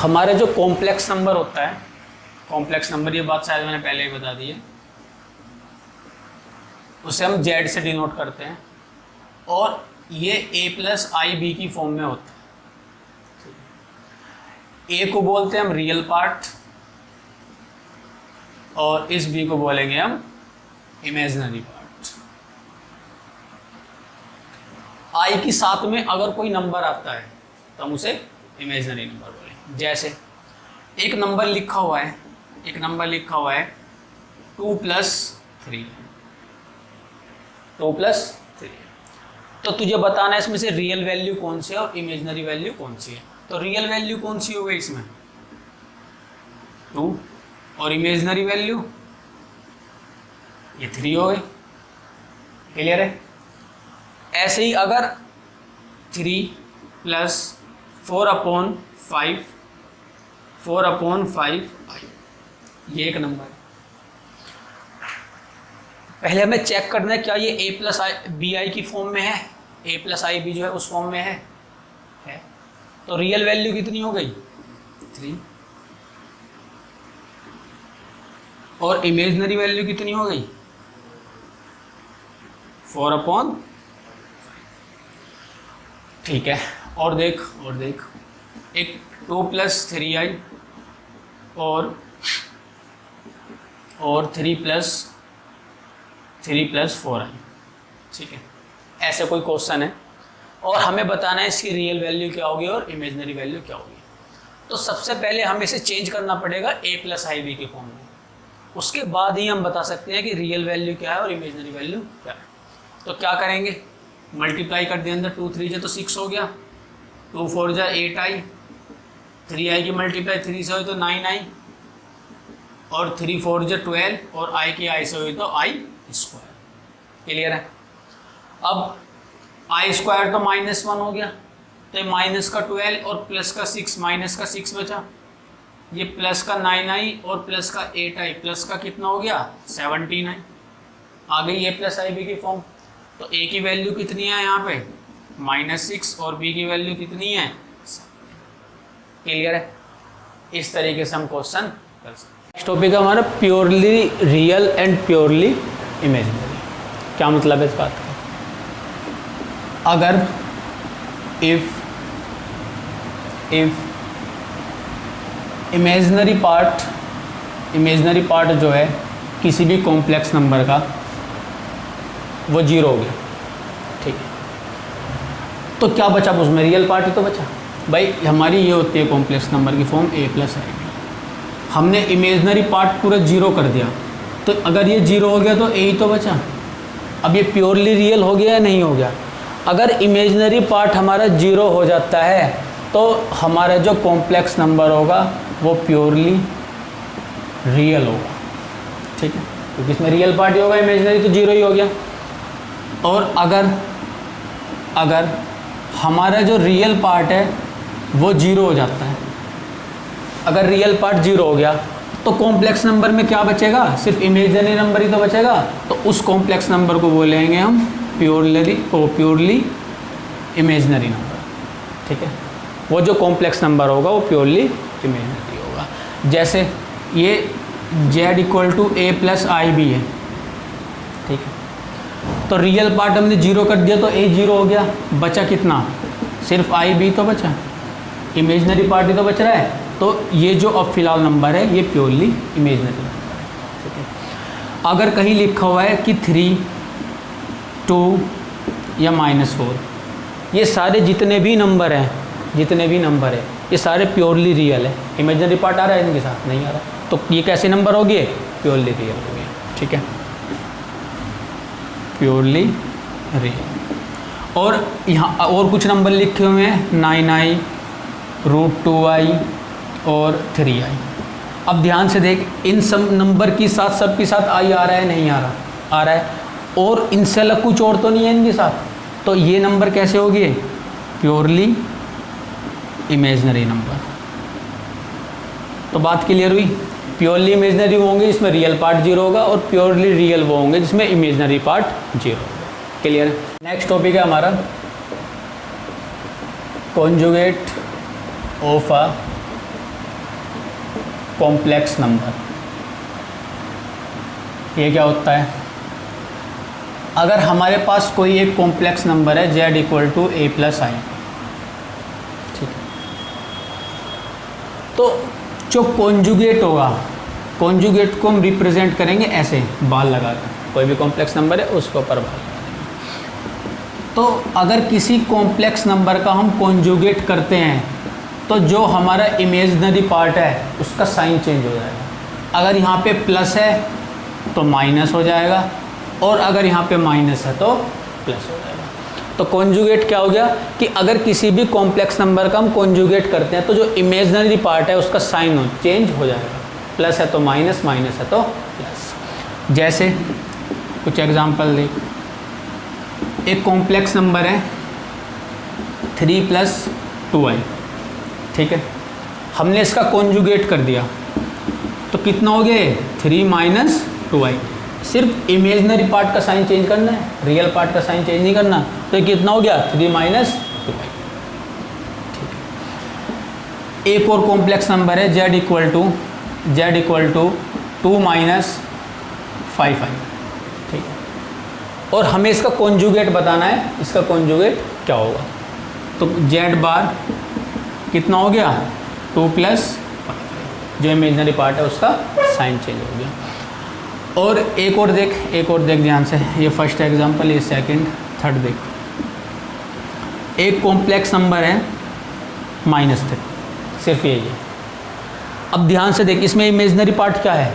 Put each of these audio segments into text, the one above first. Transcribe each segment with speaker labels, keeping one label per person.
Speaker 1: हमारे जो complex number होता है, कॉम्प्लेक्स नंबर, ये बात शायद मैंने पहले ही बता दी है, उसे हम जेड से डिनोट करते हैं और ये ए प्लस आई बी की फॉर्म में होता है। ए को बोलते हैं हम रियल पार्ट और इस बी को बोलेंगे हम इमेजिनरी पार्ट। आई की साथ में अगर कोई नंबर आता है तो हम उसे इमेजिनरी नंबर बोलेंगे। जैसे एक नंबर लिखा हुआ है, एक नंबर लिखा हुआ है 2+3, 2+3, तो तुझे बताना है इसमें से रियल वैल्यू कौन सी है और इमेजिनरी वैल्यू कौन सी है। तो रियल वैल्यू कौन सी हो गई इसमें 2 और इमेजिनरी वैल्यू ये 3 हो गई। क्लियर है? ऐसे ही अगर 3 + 4/5, 4/5 ये एक नंबर है। पहले हमें चेक करना है क्या ये a प्लस बी आई की फॉर्म में है, a प्लस आई बी जो है उस फॉर्म में है। तो रियल वैल्यू कितनी हो गई 3 और इमेजिनरी वैल्यू कितनी हो गई 4/5। ठीक है, और देख एक 2+3i और 3+4i। ठीक है, ऐसे कोई क्वेश्चन है और हमें बताना है इसकी रियल वैल्यू क्या होगी और इमेजिनरी वैल्यू क्या होगी। तो सबसे पहले हमें इसे चेंज करना पड़ेगा a प्लस आई बी के फॉर्म में, उसके बाद ही हम बता सकते हैं कि रियल वैल्यू क्या है और इमेजिनरी वैल्यू क्या है। तो क्या करेंगे, मल्टीप्लाई कर दिए, अंदर 2 3 जा तो 6 हो गया, 2 4 जा 8i, 3i की मल्टीप्लाई 3 से हुई तो 9i और 3 4 जा 12 और i की i से हुई तो i स्क्वायर। क्लियर है? अब i स्क्वायर तो -1 हो गया, तो माइनस का 12 और प्लस का 6, माइनस का 6 बचा, ये प्लस का 9i और प्लस का 8i, प्लस का कितना हो गया 17i। आ गई a प्लस आई बी की फॉर्म। तो a की वैल्यू कितनी है यहाँ पे -6 और b की वैल्यू कितनी है। क्लियर है? इस तरीके से हम क्वेश्चन कर सकते हैं। नेक्स्ट टॉपिक है हमारा purely real and purely imaginary. क्या मतलब है इस बात का? अगर इफ इमेजिनरी पार्ट जो है किसी भी कॉम्प्लेक्स नंबर का वो 0 हो गया, ठीक है, तो क्या बचा उसमें, रियल पार्ट ही तो बचा। भाई हमारी ये होती है कॉम्प्लेक्स नंबर की form a plus i b, हमने इमेजिनरी पार्ट पूरा 0 कर दिया, तो अगर ये 0 हो गया तो a ही तो बचा। अब ये प्योरली रियल हो गया या नहीं हो गया? अगर इमेजिनरी पार्ट हमारा 0 हो जाता है तो हमारा जो कॉम्प्लेक्स नंबर होगा वो प्योरली रियल होगा, ठीक है, क्योंकि इसमें रियल पार्ट ही होगा, इमेजिनरी तो 0 ही हो गया। और अगर हमारा जो रियल पार्ट है वो 0 हो जाता है, अगर रियल पार्ट 0 हो गया तो कॉम्प्लेक्स नंबर में क्या बचेगा, सिर्फ इमेजिनरी नंबर ही तो बचेगा। तो उस कॉम्प्लेक्स नंबर को बोलेंगे हम प्योरली इमेजिनरी नंबर, ठीक है। वो जो कॉम्प्लेक्स नंबर होगा वो प्योरली इमेजिनरी होगा। जैसे ये z = a plus i b है, ठीक है, तो रियल पार्ट हमने 0 कर दिया तो a 0 हो गया, बचा कितना, सिर्फ आई बी तो बचा, इमेजिनरी पार्ट ही तो बच रहा है। तो ये जो अब फिलहाल नंबर है ये प्योरली इमेजिनरी नंबर है, ठीक है। अगर कहीं लिखा हुआ है कि 3, 2 या -4, ये सारे जितने भी नंबर हैं ये सारे प्योरली रियल है। इमेजिनरी पार्ट आ रहा है इनके साथ, नहीं आ रहा, तो ये कैसे नंबर हो गए, प्योरली रियल हो गए, ठीक है, प्योरली रियल। और यहाँ और कुछ नंबर लिखे हुए हैं 9i, √2i और 3i। अब ध्यान से देख, इन सब नंबर की साथ सबके साथ i आ रहा है, नहीं आ रहा, आ रहा है, और इनसे अलग कुछ और तो नहीं है इनके साथ, तो ये नंबर कैसे हो गए, प्योरली इमेजिनरी नंबर। तो बात क्लियर हुई, प्योरली इमेजिनरी वो होंगे जिसमें रियल पार्ट 0 होगा और प्योरली रियल वो होंगे जिसमें इमेजिनरी पार्ट 0 होगा। क्लियर है? नेक्स्ट टॉपिक है हमारा conjugate of a complex number, ये क्या होता है? अगर हमारे पास कोई एक कॉम्प्लेक्स नंबर है z equal to a plus I, ठीक है, तो जो कॉन्जुगेट होगा, कॉन्जुगेट को हम रिप्रेजेंट करेंगे ऐसे बाल लगाकर, कोई भी कॉम्प्लेक्स नंबर है उसके ऊपर बाल लगाएंगे। तो अगर किसी कॉम्प्लेक्स नंबर का हम कॉन्जुगेट करते हैं तो जो हमारा इमेजिनरी पार्ट है उसका साइन चेंज हो जाएगा। अगर यहाँ पे प्लस है तो माइनस हो जाएगा, और अगर यहाँ पे माइनस है तो प्लस हो जाएगा। तो कॉन्जुगेट क्या हो गया कि अगर किसी भी कॉम्प्लेक्स नंबर का हम कॉन्जुगेट करते हैं तो जो इमेजिनरी पार्ट है उसका साइन चेंज हो जाएगा, प्लस है तो माइनस, माइनस है तो प्लस। जैसे कुछ एग्जांपल देख, एक कॉम्प्लेक्स नंबर है 3 + 2i, ठीक है, हमने इसका कॉन्जुगेट कर दिया तो कितना हो गया? 3 - 2i। सिर्फ इमेजिनरी पार्ट का साइन चेंज करना है, रियल पार्ट का साइन चेंज नहीं करना। तो ये कितना हो गया? 3 - 2i, ठीक है। एक और कॉम्प्लेक्स नंबर है z इक्वल टू 2 - 5i, ठीक है, और हमें इसका कॉन्जुगेट बताना है, इसका कॉन्जुगेट क्या होगा? तो z बार कितना हो गया? 2 + 5i, जो इमेजिनरी पार्ट है उसका साइन चेंज हो गया। और एक और देख ध्यान से, ये फर्स्ट एग्जांपल, ये सेकंड, थर्ड देख। एक कॉम्प्लेक्स नंबर है -3, सिर्फ यही है। अब ध्यान से देख, इसमें इमेजिनरी पार्ट क्या है?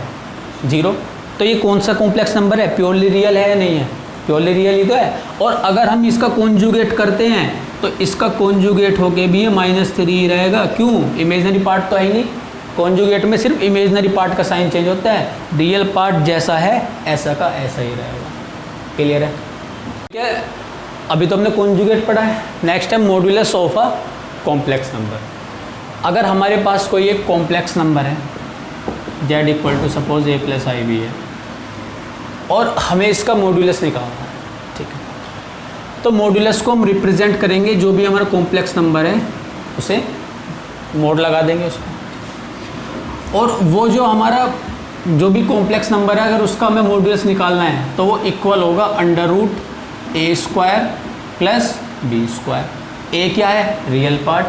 Speaker 1: 0। तो ये कौन सा कॉम्प्लेक्स नंबर है? प्योरली रियल है या नहीं है? प्योरली रियल ही तो है। और अगर हम इसका कॉन्जुगेट करते हैं तो इसका कॉन्जुगेट होके भी ये -3 ही रहेगा। क्यों? इमेजिनरी पार्ट तो है ही नहीं। कॉन्जुगेट में सिर्फ इमेजिनरी पार्ट का साइन चेंज होता है, रियल पार्ट जैसा है ऐसा का ऐसा ही रहेगा। क्लियर है? ठीक है, अभी तो हमने कॉन्जुगेट पढ़ा है। नेक्स्ट है modulus of a complex number. अगर हमारे पास कोई एक कॉम्प्लेक्स नंबर है z equal to suppose a + i भी है, और हमें इसका मॉड्यूलस निकालना है, ठीक है, तो मॉड्यूलस को हम रिप्रेजेंट करेंगे, जो भी हमारा कॉम्प्लेक्स नंबर है उसे मोड लगा देंगे उसमें, और वो जो हमारा जो भी कॉम्प्लेक्स नंबर है अगर उसका हमें मॉड्यूलस निकालना है तो वो इक्वल होगा √a² + b²। a क्या है? रियल पार्ट,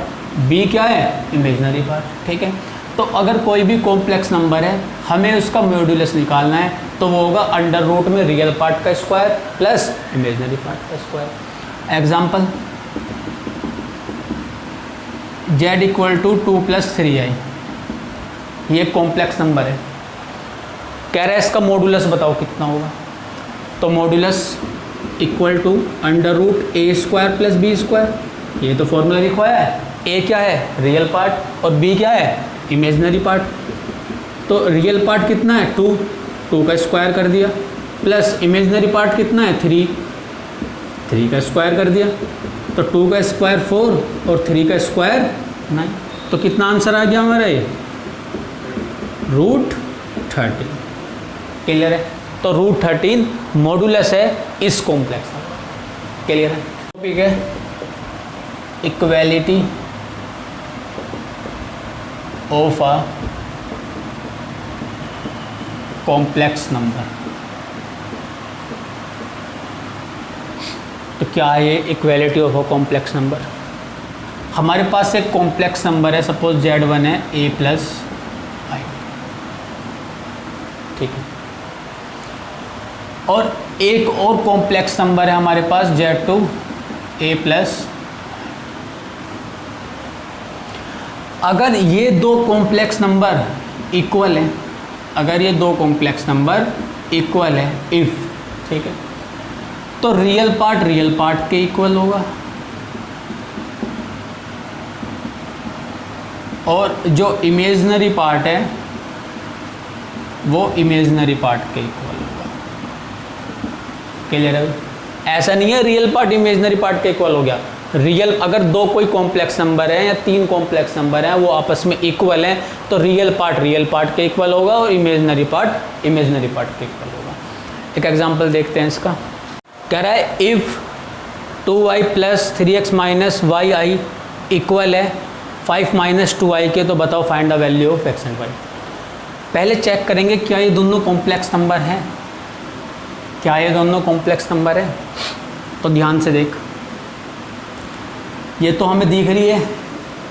Speaker 1: b क्या है? इमेजिनरी पार्ट, ठीक है। तो अगर कोई भी कॉम्प्लेक्स नंबर है हमें उसका मॉड्यूलस निकालना है तो वो होगा अंडर रूट में रियल पार्ट का स्क्वायर प्लस इमेजिनरी पार्ट का square. Example, z equal to 2 + 3i, ये कॉम्प्लेक्स नंबर है, कह रहा है इसका मॉड्यूलस बताओ कितना होगा। तो modulus equal to √a² + b², ये तो फॉर्मूला लिखवाया है। a क्या है? रियल पार्ट, और b क्या है? Imaginary part. तो रियल पार्ट कितना है? 2 का स्क्वायर कर दिया, प्लस इमेजिनरी पार्ट कितना है? 3 का स्क्वायर कर दिया, तो 2 का स्क्वायर 4 और 3 का स्क्वायर 9। तो कितना आंसर आ गया हमारा? ये √13। क्लियर है? तो √13 मॉड्यूलस है इस कॉम्प्लेक्स नंबर। क्लियर है? टॉपिक है equality of a complex number. तो क्या है ये equality of a complex number? हमारे पास एक कॉम्प्लेक्स नंबर है, सपोज z1 है a + i, ठीक है, और एक और कॉम्प्लेक्स नंबर है हमारे पास z2 a + अगर ये दो कॉम्प्लेक्स नंबर इक्वल है, अगर ये दो कॉम्प्लेक्स नंबर इक्वल है, इफ़, ठीक है, तो रियल पार्ट के इक्वल होगा, और जो इमेजिनरी पार्ट है वो इमेजिनरी पार्ट के इक्वल होगा। क्लियर है? ऐसा नहीं है रियल पार्ट इमेजिनरी पार्ट के इक्वल हो गया। रियल, अगर दो कोई कॉम्प्लेक्स नंबर है या 3 कॉम्प्लेक्स नंबर हैं वो आपस में इक्वल हैं तो रियल पार्ट के इक्वल होगा और इमेजिनरी पार्ट के इक्वल होगा। एक एग्जांपल देखते हैं इसका। कह रहा है if 2y + 3x - yi equal है 5 - 2i के, तो बताओ find the value of x and y। पहले चेक करेंगे क्या ये दोनों कॉम्प्लेक्स नंबर हैं, क्या ये दोनों कॉम्प्लेक्स नंबर है। तो ध्यान से देख, ये तो हमें दिख रही है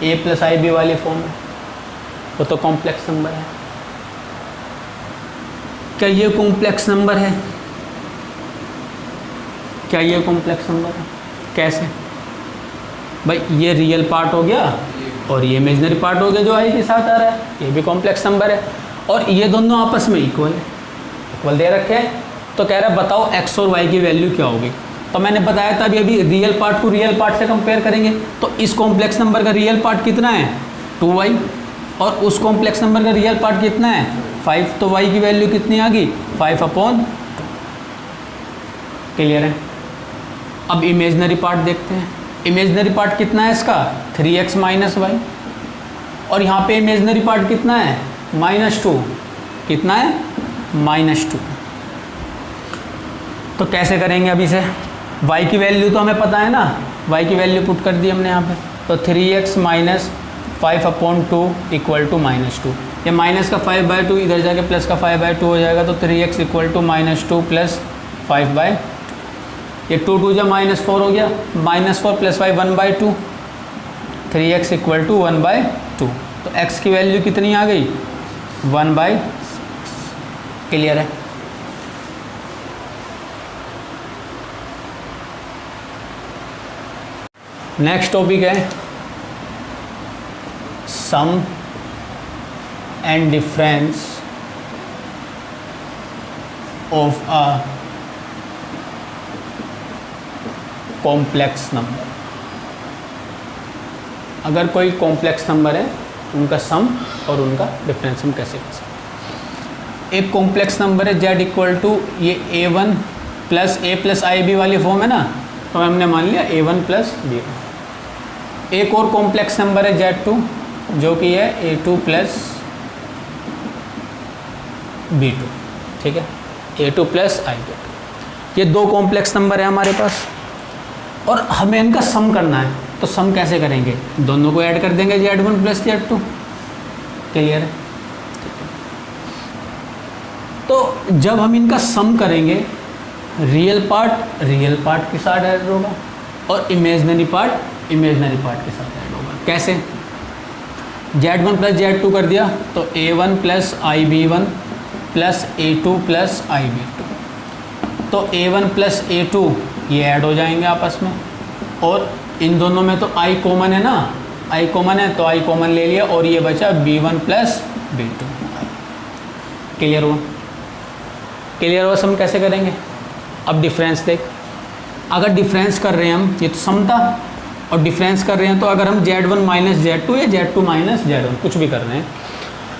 Speaker 1: a प्लस आई बी वाली फॉर्म में, वो तो कॉम्प्लेक्स नंबर है। क्या ये कॉम्प्लेक्स नंबर है, क्या ये कॉम्प्लेक्स नंबर है? कैसे भाई, ये रियल पार्ट हो गया और ये इमेजिनरी पार्ट हो गया जो आई के साथ आ रहा है, ये भी कॉम्प्लेक्स नंबर है और ये दोनों आपस में इक्वल है, इक्वल दे रखे हैं। तो कह रहा है बताओ x और y की वैल्यू क्या होगी। तो मैंने बताया था अभी रियल पार्ट को रियल पार्ट से कंपेयर करेंगे, तो इस कॉम्प्लेक्स नंबर का रियल पार्ट कितना है 2y और उस कॉम्प्लेक्स नंबर का रियल पार्ट कितना है 5, तो y की वैल्यू कितनी आ गई 5/2। क्लियर है। अब इमेजिनरी पार्ट देखते हैं, इमेजिनरी पार्ट कितना है इसका 3x माइनस वाई, और यहाँ पे इमेजिनरी पार्ट कितना है -2, कितना है -2। तो कैसे करेंगे अभी से, y की वैल्यू तो हमें पता है ना, y की वैल्यू पुट कर दी हमने यहाँ पे, तो 3x माइनस 5/2 इक्वल टू -2, ये माइनस का 5/2 इधर जाके प्लस का 5/2 हो जाएगा, तो 3x इक्वल टू -2 प्लस 5/2, ये 2 2 जा -4 हो गया, -4 प्लस 5 1/2, 3x इक्वल टू 1/2, तो x की वैल्यू कितनी आ गई 1/6। क्लियर है। नेक्स्ट टॉपिक है sum and difference of a complex number. अगर कोई कॉम्प्लेक्स नंबर है उनका सम और उनका डिफरेंस हम कैसे कर सकते। एक कॉम्प्लेक्स नंबर है z इक्वल टू ये a1 प्लस a+ib वाली फॉर्म है ना, तो हमने मान लिया a1 प्लस b1। एक और कॉम्प्लेक्स नंबर है z2 जो कि है a2 प्लस b2, ठीक है, a2 प्लस i2। ये दो कॉम्प्लेक्स नंबर है हमारे पास और हमें इनका सम करना है, तो सम कैसे करेंगे, दोनों को ऐड कर देंगे z1 प्लस z2। क्लियर है। तो जब हम इनका सम करेंगे रियल पार्ट के साथ ऐड होगा और इमेजिनरी पार्ट के साथ ऐड होगा। कैसे, z1 प्लस z2 कर दिया तो a1 plus ib1 plus a2 plus ib2, तो a1 प्लस a2 ये ऐड हो जाएंगे आपस में, और इन दोनों में तो i कॉमन है ना, i कॉमन है तो i कॉमन ले लिया और ये बचा b1 प्लस b2। क्लियर हुआ। क्लियर हुआ। सम कैसे करेंगे। अब डिफरेंस देख, अगर डिफरेंस कर रहे हैं हम, ये तो सम था और डिफरेंस कर रहे हैं, तो अगर हम z1 माइनस z2 या z2 माइनस z1 कुछ भी कर रहे हैं,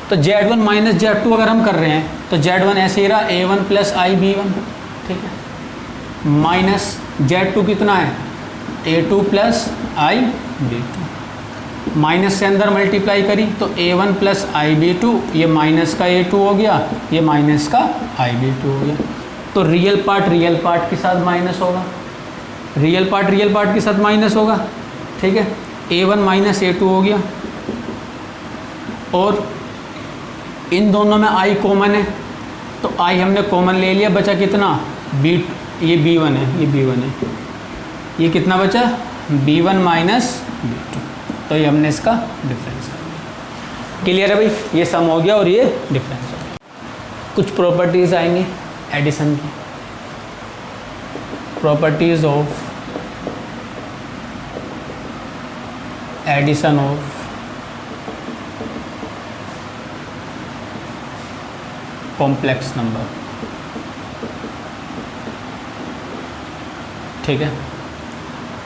Speaker 1: तो z1 माइनस z2 अगर हम कर रहे हैं तो z1 ऐसे ही रहा a1 प्लस ib1, ठीक है, माइनस z2 कितना है a2 प्लस ib2, माइनस से अंदर मल्टीप्लाई करी तो a1 प्लस ib2, ये माइनस का a2 हो गया, ये माइनस का ib2 हो गया। तो रियल पार्ट के साथ माइनस होगा, रियल पार्ट के साथ माइनस होगा, ठीक है, a1 माइनस a2 हो गया, और इन दोनों में i कॉमन है तो i हमने कॉमन ले लिया, बचा कितना b, ये b1 है, ये b1 है, ये कितना बचा b1 माइनस b2, तो ये हमने इसका डिफरेंस कर दिया। क्लियर है भाई, ये सम हो गया और ये डिफरेंस हो गया। कुछ प्रॉपर्टीज़ आएंगी एडिशन की, properties of addition of complex number, ठीक है।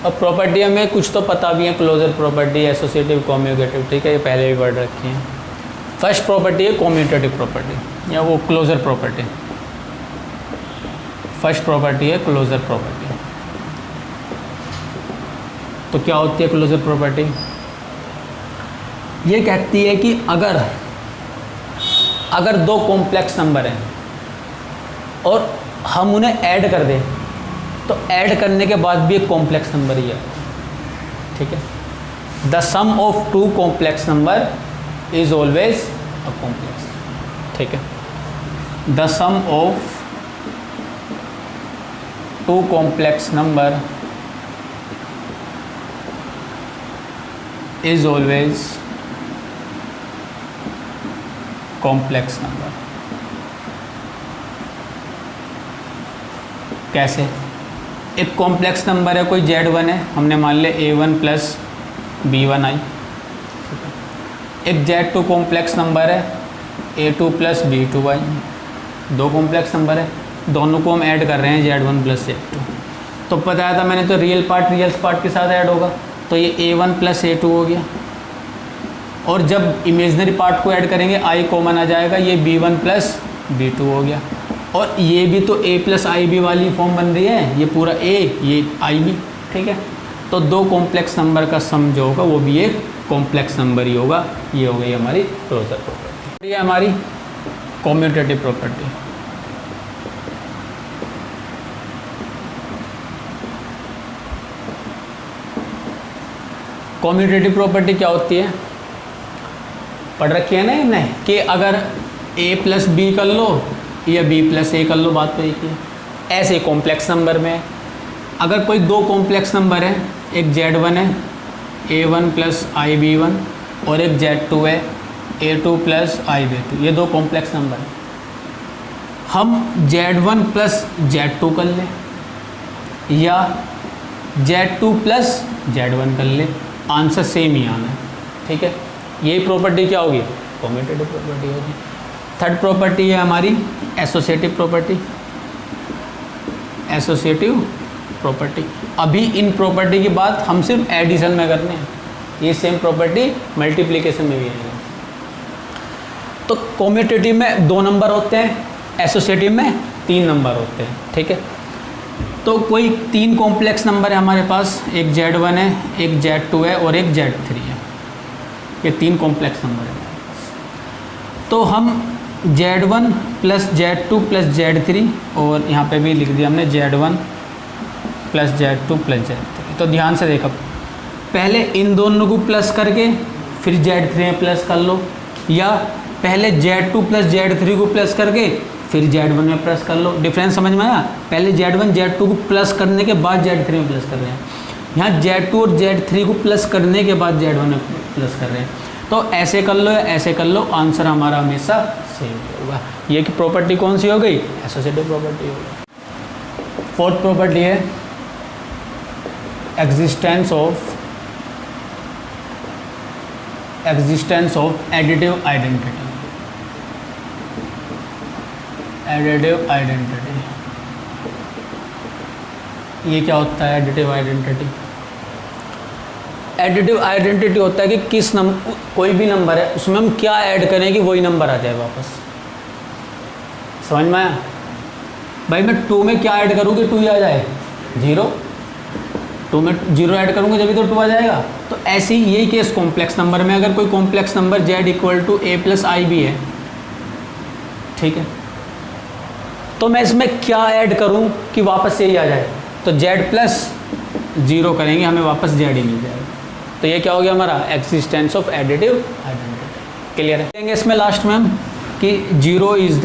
Speaker 1: अब प्रॉपर्टी हमें कुछ तो पता भी है, क्लोजर प्रॉपर्टी, एसोसिएटिव, कम्यूटेटिव, ठीक है, ये पहले भी वर्ड रखी है। फर्स्ट प्रॉपर्टी है कम्यूटेटिव प्रॉपर्टी या वो क्लोजर प्रॉपर्टी। फर्स्ट प्रॉपर्टी है क्लोजर प्रॉपर्टी। तो क्या होती है क्लोजर प्रॉपर्टी, ये कहती है कि अगर दो कॉम्प्लेक्स नंबर हैं और हम उन्हें ऐड कर दें तो ऐड करने के बाद भी एक कॉम्प्लेक्स नंबर ही है, ठीक है। The sum of two complex number is always a complex. ठीक है। The sum of two complex number is always complex number. कैसे? एक कॉम्प्लेक्स नंबर है, कोई Z1 है, हमने मान लिया A1 प्लस B1i। एक Z2 कॉम्प्लेक्स नंबर है, A2 प्लस B2i। दो कॉम्प्लेक्स नंबर है, दोनों को हम ऐड कर रहे हैं Z1 प्लस Z2। तो बताया था मैंने, तो रियल पार्ट के साथ ऐड होगा, तो ये A1 प्लस A2 हो गया। और जब इमेजनरी पार्ट को ऐड करेंगे I कॉमन आ जाएगा, ये B1 प्लस B2 हो गया। और ये भी तो A प्लस IB वाली फॉर्म बन रही है, ये पूरा A, ये IB, ठीक है। तो दो कॉम्प्लेक्स नंबर का सम जो होगा वो भी एक कॉम्प्लेक्स नंबर ही होगा। ये हो गई हमारी क्लोजर प्रॉपर्टी। ये हमारी कम्यूटेटिव प्रॉपर्टी। कम्यूटेटिव प्रॉपर्टी क्या होती है? पढ़ रखी है ना नहीं, कि अगर A प्लस B कर लो या B प्लस A कर लो, बात तो एक ही है। ऐसे कॉम्प्लेक्स नंबर में अगर कोई दो कॉम्प्लेक्स नंबर है, एक Z1 है A1 प्लस IB1 और एक Z2 है A2 प्लस IB2, ये दो कॉम्प्लेक्स नंबर हैं। हम Z1 प्लस Z2 कर लें या Z2 प्लस Z1 कर लें, आंसर सेम ही आना है, ठीक है। यही प्रॉपर्टी क्या होगी? कम्यूटेटिव प्रॉपर्टी होगी। थर्ड प्रॉपर्टी है हमारी एसोसिएटिव प्रॉपर्टी। एसोसिएटिव प्रॉपर्टी, अभी इन प्रॉपर्टी की बात हम सिर्फ एडिशन में करने हैं, ये सेम प्रॉपर्टी मल्टीप्लिकेशन में भी है। तो कम्यूटेटिव में 2 नंबर होते हैं, एसोसिएटिव में 3 नंबर होते हैं, ठीक है। तो कोई 3 कॉम्प्लेक्स नंबर है हमारे पास, एक Z1 है, एक Z2 है और एक Z3 है, ये 3 कॉम्प्लेक्स नंबर है। तो हम Z1 plus Z2 plus Z3, और यहाँ पे भी लिख दिया हमने Z1 plus Z2 plus Z3। तो ध्यान से देखो, पहले इन दोनों को प्लस करके फिर Z3 में प्लस कर लो, या पहले Z2 प्लस Z3 को प्लस करके फिर Z1 में प्लस कर लो। डिफरेंस समझ में आया? पहले Z1 Z2 को प्लस करने के बाद Z3 में प्लस कर रहे हैं, यहाँ Z2 और Z3 को प्लस करने के बाद Z1 में प्लस कर रहे हैं। तो ऐसे कर लो या ऐसे कर लो, आंसर हमारा हमेशा सेम होगा। ये की प्रॉपर्टी कौन सी हो गई? एसोसिएटिव प्रॉपर्टी हो गई। फोर्थ प्रॉपर्टी है existence of additive identity. Additive identity, ये क्या होता है? एडिटिव आइडेंटिटी, एडिटिव आइडेंटिटी होता है कि किस नंबर, कोई भी नंबर है उसमें हम क्या ऐड करें कि वही नंबर आ जाए वापस। समझ में आया? भाई मैं 2 में क्या ऐड करूँ कि 2 ही आ जाए? 0। 2 में 0 ऐड करूँगा जब भी तो 2 आ जाएगा। तो ऐसे ही यही केस कॉम्प्लेक्स नंबर में, अगर कोई complex number Z equal to A plus IB है, ठीक है, तो मैं इसमें क्या ऐड करूँ कि वापस यही आ जाए? तो Z प्लस 0 करेंगे, हमें वापस Z ही मिल जाएगा। तो ये क्या हो गया हमारा? Existence of additive identity. Clear है? कहेंगे इसमें लास्ट में हम कि 0 is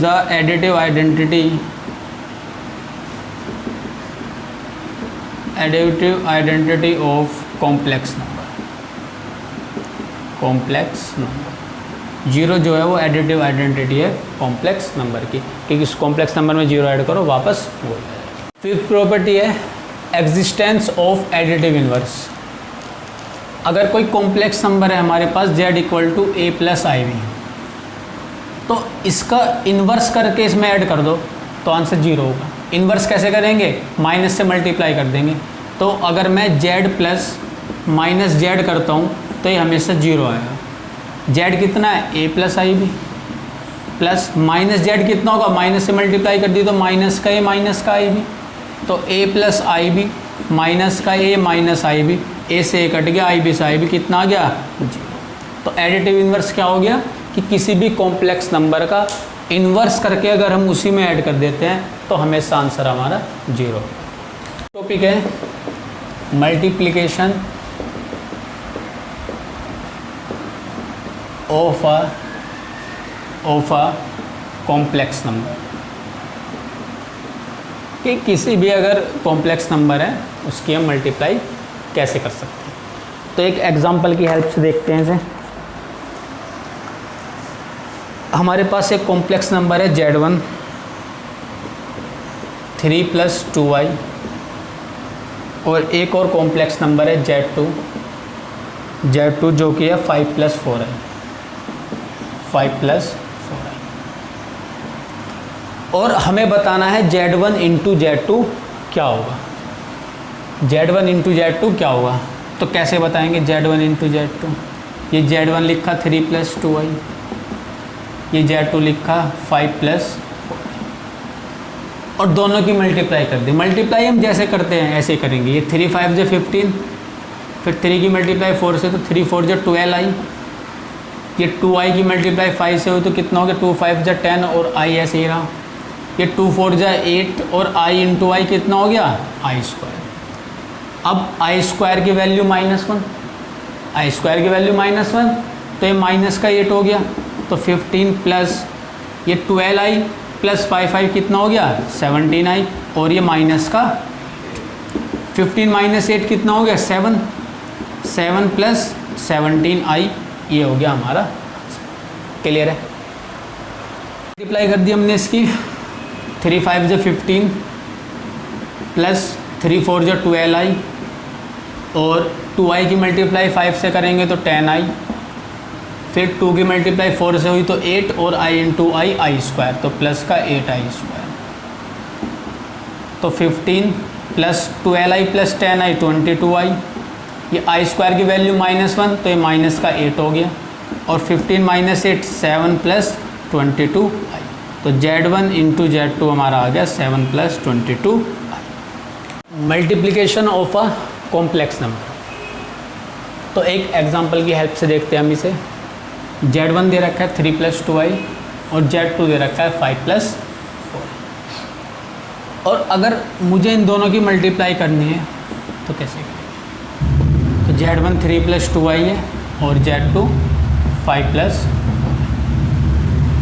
Speaker 1: the additive identity of complex number. 0 जो है वो एडिटिव आइडेंटिटी है कॉम्प्लेक्स नंबर की, क्योंकि इस कॉम्प्लेक्स नंबर में 0 ऐड करो वापस वो हो जाएगा। फिफ्थ प्रॉपर्टी है एग्जिस्टेंस ऑफ एडिटिव इनवर्स। अगर कोई कॉम्प्लेक्स नंबर है हमारे पास Z equal to A plus IB, तो इसका इन्वर्स करके इसमें ऐड कर दो तो आंसर 0 होगा। इन्वर्स कैसे करेंगे? माइनस से मल्टीप्लाई कर देंगे। तो अगर मैं Z प्लस माइनस Z करता हूँ तो ये हमेशा 0 आएगा। Z कितना है? A plus IB plus minus Z कितना होगा? माइनस से मल्टीप्लाई कर दी तो माइनस का A माइनस का IB, तो A प्लस IB माइनस का A माइनस IB, A से A कट गया, IB से IB कितना आ गया? 0। तो एडिटिव इन्वर्स क्या हो गया कि किसी भी कॉम्प्लेक्स नंबर का इन्वर्स करके अगर हम उसी में ऐड कर देते हैं तो हमेशा आंसर हमारा 0। टॉपिक है multiplication of a of a complex number, कि किसी भी अगर कॉम्प्लेक्स नंबर है उसकी हम मल्टीप्लाई कैसे कर सकते हैं। तो एक एग्जांपल की हेल्प से देखते हैं इसे। हमारे पास एक कॉम्प्लेक्स नंबर है Z1 3 + 2i, और एक और कॉम्प्लेक्स नंबर है Z2 जो कि है 5 + 4i, 5 + 4i। और हमें बताना है Z1 × Z2 क्या होगा, Z1 × Z2 क्या होगा। तो कैसे बताएंगे Z1 × Z2, ये Z1 लिखा 3 + 2i, ये Z2 लिखा 5 + 4i, और दोनों की मल्टीप्लाई कर दी। मल्टीप्लाई हम जैसे करते हैं ऐसे करेंगे, ये 3 × 5 = 15, फिर 3 की मल्टीप्लाई 4 से तो 3 × 4 = 12i, ये 2i की मल्टीप्लाई 5 से हो तो कितना हो गया, 2 × 5 = 10, और i ऐसे ही रहा। ये 2 × 4 = 8, और i × i कितना हो गया, i²। अब i² की वैल्यू -1, i² की वैल्यू -1, तो ये माइनस का 8 हो गया, तो 15 प्लस ये 12i + 5i कितना हो गया, 17i, और ये माइनस का 15 - 8 कितना हो गया, 7 + 17i, ये हो गया हमारा। क्लियर है। मल्टीप्लाई कर दी हमने इसकी, 3 × 5 = 15 प्लस 3 × 4 = 12i, और 2i की मल्टीप्लाई 5 से करेंगे तो 10i, फिर 2 की मल्टीप्लाई 4 से हुई तो 8, और i × i i², तो प्लस का 8i², तो 15 + 12i + 10i 22i, ये i² की वैल्यू -1, तो ये माइनस का 8 हो गया, और 15 - 8 7 + 22i, तो Z1 × Z2 हमारा आ गया 7 + 22i। Multiplication of a complex number, तो एक एग्जांपल की हेल्प से देखते हैं हम इसे। Z1 दे रखा है 3 + 2i, और Z2 दे रखा है 5 + 4, और अगर मुझे इन दोनों की मल्टीप्लाई करनी है तो कैसे करेंगे। तो Z1 3 + 2i है, और Z2 5 + 4।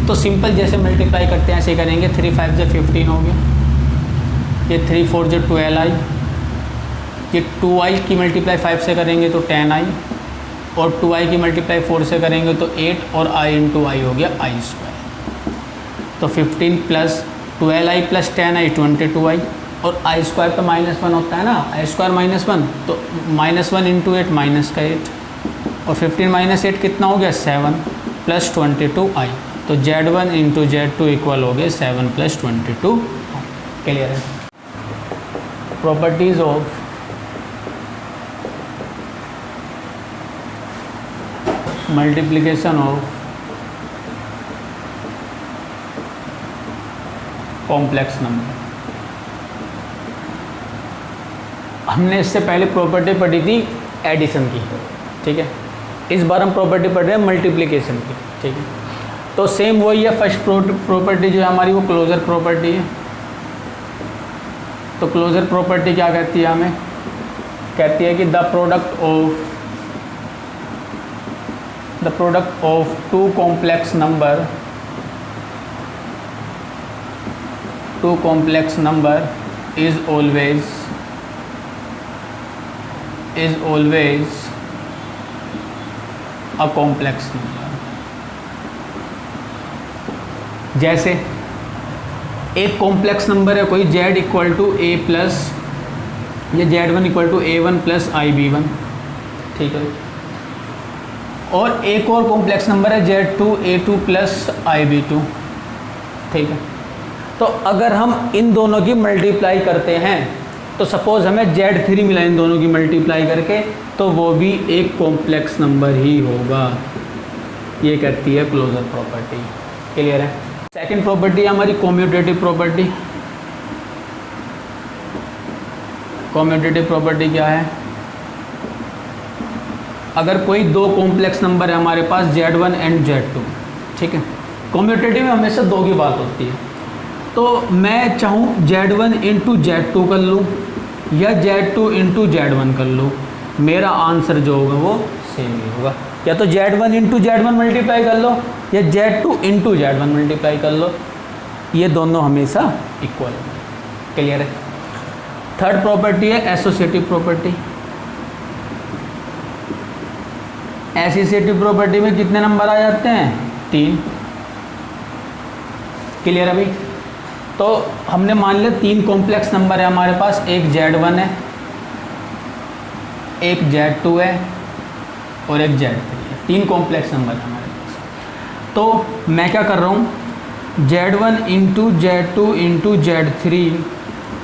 Speaker 1: तो सिंपल जैसे मल्टीप्लाई करते हैं ऐसे करेंगे। 3 × 5 = 15 हो गया, ये 3 × 4 = 12i, ये 2i की मल्टीप्लाई 5 से करेंगे तो 10i, और 2i की मल्टीप्लाई 4 से करेंगे तो 8, और i × i हो गया i², तो 15 + 12i + 10i 22i, और i² तो -1 होता है ना, i² -1, तो -1 × 8 माइनस का 8, और 15 - 8 कितना हो गया, 7 + 22i, तो Z1 × Z2 इक्वल हो गए 7 + 22। क्लियर है। Properties of multiplication of complex number. हमने इससे पहले प्रॉपर्टी पढ़ी थी एडिशन की, ठीक है। इस बार हम प्रॉपर्टी पढ़ रहे हैं मल्टीप्लिकेशन की, ठीक है। तो सेम वही है, फर्स्ट प्रॉपर्टी जो है हमारी वो क्लोजर प्रॉपर्टी है। तो क्लोजर प्रॉपर्टी क्या कहती है, हमें कहती है कि the product of two complex number is always a complex number। जैसे एक कॉम्प्लेक्स नंबर है कोई z = a प्लस, या Z1 = a1 + ib1, ठीक है। और एक और कॉम्प्लेक्स नंबर है Z2 a2 + ib2, ठीक है। तो अगर हम इन दोनों की मल्टीप्लाई करते हैं तो सपोज़ हमें Z3 मिला इन दोनों की मल्टीप्लाई करके, तो वो भी एक कॉम्प्लेक्स नंबर ही होगा। ये कहती है क्लोजर प्रॉपर्टी। क्लियर है। सेकंड प्रॉपर्टी है हमारी कम्यूटेटिव प्रॉपर्टी। कम्यूटेटिव प्रॉपर्टी क्या है, अगर कोई दो कॉम्प्लेक्स नंबर है हमारे पास Z1 एंड Z2, ठीक है। कम्यूटेटिव में हमेशा दो की बात होती है, तो मैं चाहूँ Z1 × Z2 कर लूँ या Z2 × Z1 कर लूँ, मेरा आंसर जो होगा वो सेम ही होगा। या तो Z1 इंटू Z1 मल्टीप्लाई कर लो या Z2 इंटू Z1 मल्टीप्लाई कर लो, ये दोनों हमेशा इक्वल है। क्लियर है। थर्ड प्रॉपर्टी है एसोसिएटिव प्रॉपर्टी। एसोसिएटिव प्रॉपर्टी में कितने नंबर आ जाते हैं? 3। क्लियर है भाई। तो हमने मान लिया 3 कॉम्प्लेक्स नंबर है हमारे पास, एक Z1 है, एक Z2 है और एक Z3 है। 3 कॉम्प्लेक्स नंबर है हमारे पास। तो मैं क्या कर रहा हूँ, Z1 into Z2 into Z3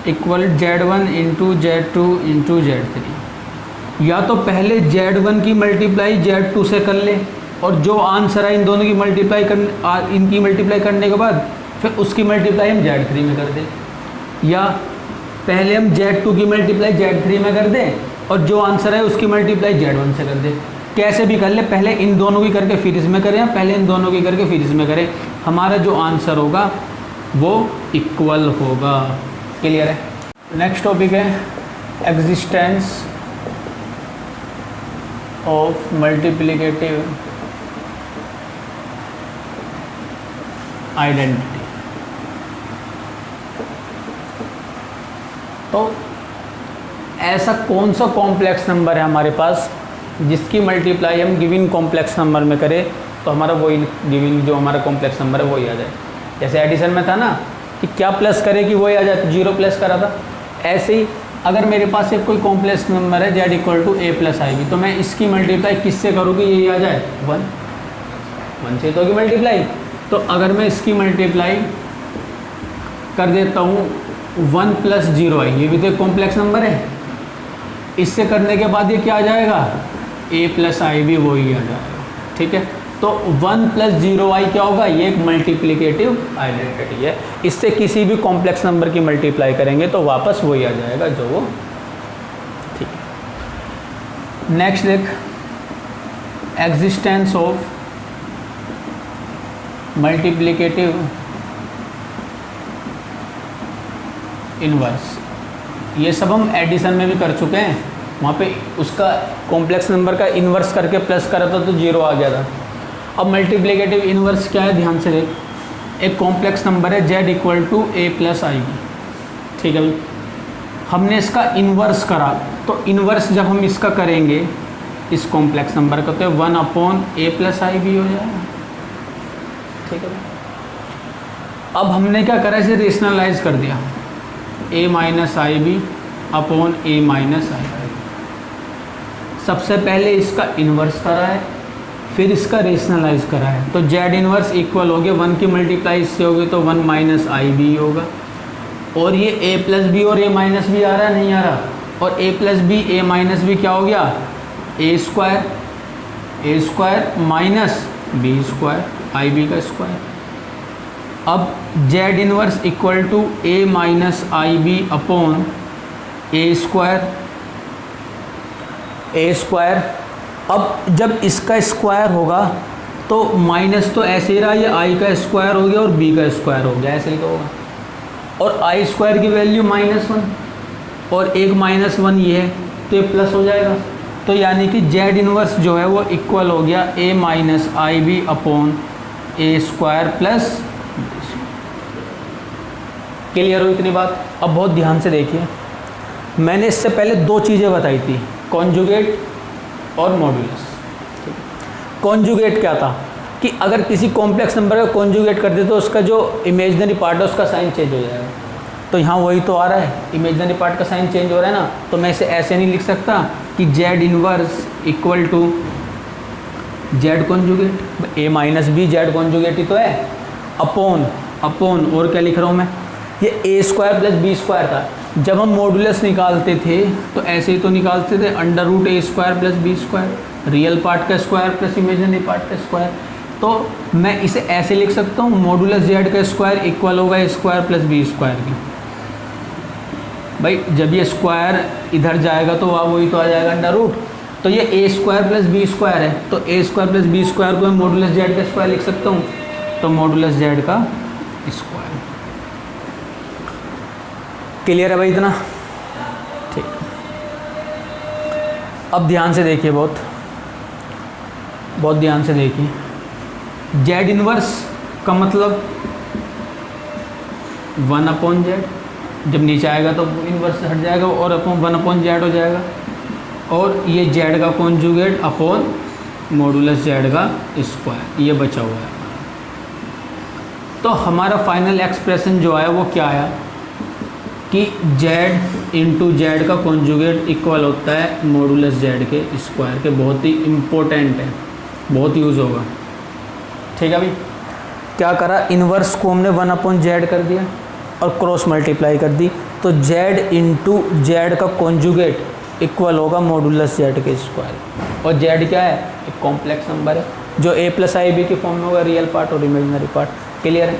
Speaker 1: equal Z1 into Z2 into Z3। या तो पहले Z1 की मल्टीप्लाई Z2 से कर ले और जो आंसर है इन दोनों की मल्टीप्लाई इनकी मल्टीप्लाई करने के बाद फिर उसकी मल्टीप्लाई हम Z3 में कर दें, या पहले हम Z2 की मल्टीप्लाई Z3 में कर दें और जो आंसर है उसकी मल्टीप्लाई Z1 से कर दें। कैसे भी कर ले, पहले इन दोनों की करके फिर इसमें करें या पहले इन दोनों की करके फिर इसमें करें, हमारा जो आंसर होगा वो इक्वल होगा। क्लियर है। नेक्स्ट टॉपिक है एग्जिस्टेंस ऑफ मल्टीप्लिकेटिव आइडेंटिटी। तो ऐसा कौन सा कॉम्प्लेक्स नंबर है हमारे पास जिसकी मल्टीप्लाई हम गिवन कॉम्प्लेक्स नंबर में करें तो हमारा वही गिवन जो हमारा कॉम्प्लेक्स नंबर है वही आ जाए। जैसे एडिशन में था ना कि क्या प्लस करे कि वही आ जाए, तो 0 प्लस करा था। ऐसे ही अगर मेरे पास एक कोई कॉम्प्लेक्स नंबर है Z equal to A plus i b, तो मैं इसकी मल्टीप्लाई किससे करूँगी, यही आ जाए 1 से तो होगी मल्टीप्लाई। तो अगर मैं इसकी मल्टीप्लाई कर देता हूँ 1 प्लस 0 आई, ये भी तो एक कॉम्प्लेक्स नंबर है, इससे करने के बाद ये क्या आ जाएगा, A प्लस आई भी वही आ जाएगा। ठीक है। तो 1 प्लस 0 आई क्या होगा, ये एक मल्टीप्लिकेटिव आइडेंटिटी है। इससे किसी भी कॉम्प्लेक्स नंबर की मल्टीप्लाई करेंगे तो वापस वही आ जाएगा जो वो। ठीक है। नेक्स्ट देख, एग्जिस्टेंस ऑफ मल्टीप्लिकेटिव इनवर्स। ये सब हम एडिशन में भी कर चुके हैं, वहाँ पे उसका कॉम्प्लेक्स नंबर का इन्वर्स करके प्लस करा था तो 0 आ गया था। अब मल्टीप्लिकेटिव इन्वर्स क्या है, ध्यान से देख। एक कॉम्प्लेक्स नंबर है Z equal to A plus i b. ठीक है भाई, हमने इसका इन्वर्स करा, तो इन्वर्स जब हम इसका करेंगे इस कॉम्प्लेक्स नंबर का तो 1 upon A plus i b हो जाएगा। ठीक है। अब हमने क्या करा, इसे रेशनलाइज कर दिया, A minus i b upon A minus i b. सबसे पहले इसका इन्वर्स करा है, फिर इसका रेशनलाइज करा है, तो Z इन्वर्स इक्वल हो गया 1 की मल्टीप्लाई इससे होगी तो 1 माइनस आई बी होगा। और ये A प्लस बी और A माइनस बी आ रहा है, नहीं आ रहा, और A plus b A minus b क्या हो गया, A square minus B square i b का स्क्वायर। अब Z inverse equal to A minus i b upon A square. अब जब इसका स्क्वायर होगा तो माइनस तो ऐसे ही रहा, ये I का स्क्वायर हो गया और B का स्क्वायर हो गया, ऐसे ही तो होगा। और I स्क्वायर की वैल्यू -1 और एक -1 ये है तो ये प्लस हो जाएगा। तो यानी कि Z इन्वर्स जो है वो इक्वल हो गया A minus i b upon A square plus. Clear हो इतनी बात। अब बहुत ध्यान से देखिए, मैंने इससे पहले 2 चीज़ें बताई थी, कॉन्जुगेट और मॉड्यूलस। कॉन्जुगेट क्या था कि अगर किसी कॉम्प्लेक्स नंबर का कॉन्जुगेट कर दे तो उसका जो इमेजिनरी पार्ट है उसका साइन चेंज हो जाएगा। तो यहाँ वही तो आ रहा है, इमेजिनरी पार्ट का साइन चेंज हो रहा है ना, तो मैं इसे ऐसे नहीं लिख सकता कि Z inverse equal to Z conjugate, A minus B Z conjugate ही तो है, अपॉन और क्या लिख रहा हूँ मैं, ये A square plus B square था। जब हम मॉडुलस निकालते थे तो ऐसे ही तो निकालते थे, under root A square plus B square, real part का स्क्वायर प्लस इमेजिनरी पार्ट का स्क्वायर। तो मैं इसे ऐसे लिख सकता हूँ, मॉडुलस Z का स्क्वायर इक्वल होगा A square plus B square की। भाई जब ये स्क्वायर इधर जाएगा तो वही तो आ जाएगा अंडर रूट, तो ये A square plus B square है, तो A square plus B square को मैं मॉडुलस Z का स्क्वायर लिख सकता हूँ, तो मॉडुलस Z का स्क्वायर। क्लियर है भाई इतना? ठीक। अब ध्यान से देखिए बहुत, बहुत ध्यान से देखिए, जेड इनवर्स का मतलब 1/z, जब नीचे आएगा तो इनवर्स हट जाएगा और अपॉन 1/z हो जाएगा, और ये जेड का कॉन्जुगेट अपॉन मॉडुलस जेड का स्क्वायर, ये बचा हुआ है। तो हमारा फाइनल एक्सप्रेशन जो आया वो क्या आया कि जेड इंटू जेड का कॉन्जुगेट इक्वल होता है मॉडुलस जेड के स्क्वायर के। बहुत ही इम्पोर्टेंट है, बहुत यूज़ होगा। ठीक है भाई, क्या करा, इन्वर्स को हमने 1/z कर दिया और क्रॉस मल्टीप्लाई कर दी, तो जेड इंटू जेड का कॉन्जुगेट इक्वल होगा मॉडुलस जेड के स्क्वायर। और जेड क्या है, एक कॉम्प्लेक्स नंबर है जो a + i b के फॉर्म में होगा, रियल पार्ट और इमेजिनरी पार्ट। क्लियर है।